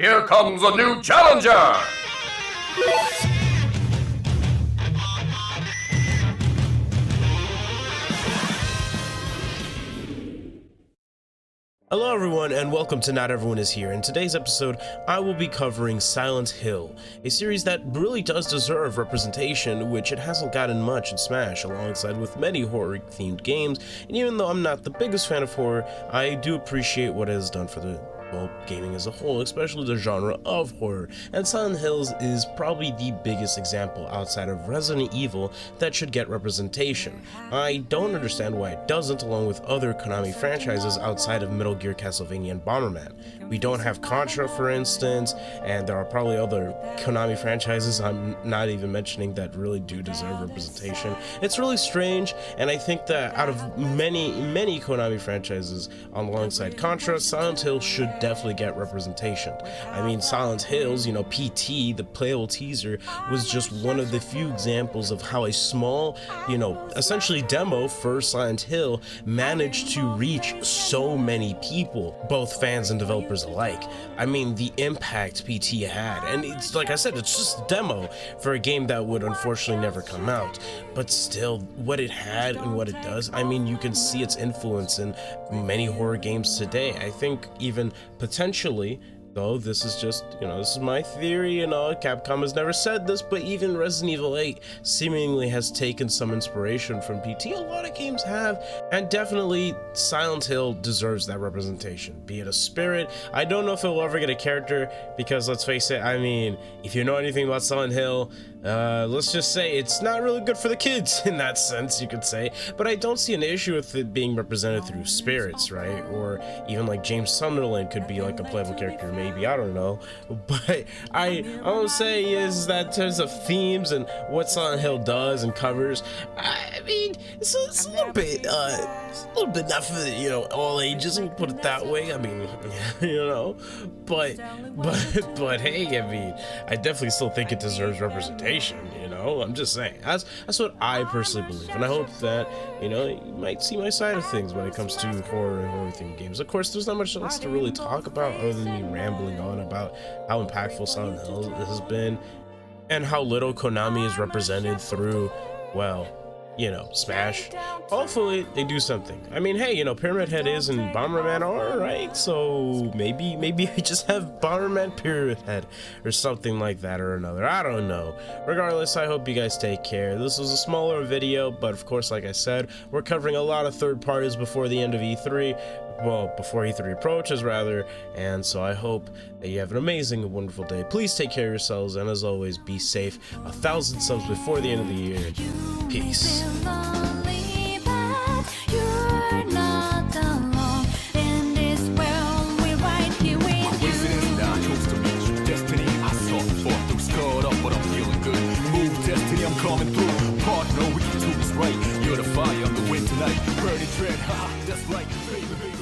Here comes a new challenger! Hello everyone and welcome to Not Everyone Is Here. In today's episode, I will be covering Silent Hill, a series that really does deserve representation, which it hasn't gotten much in Smash, alongside with many horror-themed games, and even though I'm not the biggest fan of horror, I do appreciate what it has done for gaming as a whole, especially the genre of horror, and Silent Hills is probably the biggest example outside of Resident Evil that should get representation. I don't understand why it doesn't, along with other Konami franchises outside of Metal Gear, Castlevania, and Bomberman. We don't have Contra, for instance, and there are probably other Konami franchises I'm not even mentioning that really do deserve representation. It's really strange, and I think that out of many Konami franchises alongside Contra, Silent Hill should definitely get representation. I mean, Silent Hills, PT, the playable teaser, was just one of the few examples of how a small, essentially demo for Silent Hill managed to reach so many people, both fans and developers alike. I mean, the impact PT had, and it's like I said, it's just a demo for a game that would unfortunately never come out, but still, what it had and what it does, I mean, you can see its influence in many horror games today. I think even potentially, though this is just, this is my theory, Capcom has never said this, but even Resident Evil 8 seemingly has taken some inspiration from PT. A lot of games have, and definitely Silent Hill deserves that representation, be it a spirit. I don't know if it will ever get a character, because let's face it, I mean, if you know anything about Silent Hill, let's just say it's not really good for the kids in that sense, you could say, but I don't see an issue with it being represented through spirits, right? Or even like James Sunderland could be like a playable character, maybe, I don't know. But all I'm saying is that in terms of themes and what Silent Hill does and covers, I mean, it's a little bit not for all ages, we'll put it that way. I mean, but hey, I mean, I definitely still think it deserves representation. I'm just saying, that's what I personally believe, and I hope that you might see my side of things when it comes to horror and horror-themed games. Of course, there's not much else to really talk about other than me rambling on about how impactful Silent Hill has been and how little Konami is represented through, well, Smash. Hopefully they do something. I mean, hey, Pyramid Head is and Bomberman are, right? So maybe I just have Bomberman Pyramid Head or something like that or another. I don't know. Regardless, I hope you guys take care. This was a smaller video, but of course, like I said, we're covering a lot of third parties before the end of E3. Well, before E3 approaches, rather, and so I hope that you have an amazing and wonderful day. Please take care of yourselves, and as always, be safe. 1,000 subs before the end of the year. Peace. I'm coming through, partner, we can do this right. You're the fire, I'm the wind tonight. Burning dread, ha, that's right, baby, baby.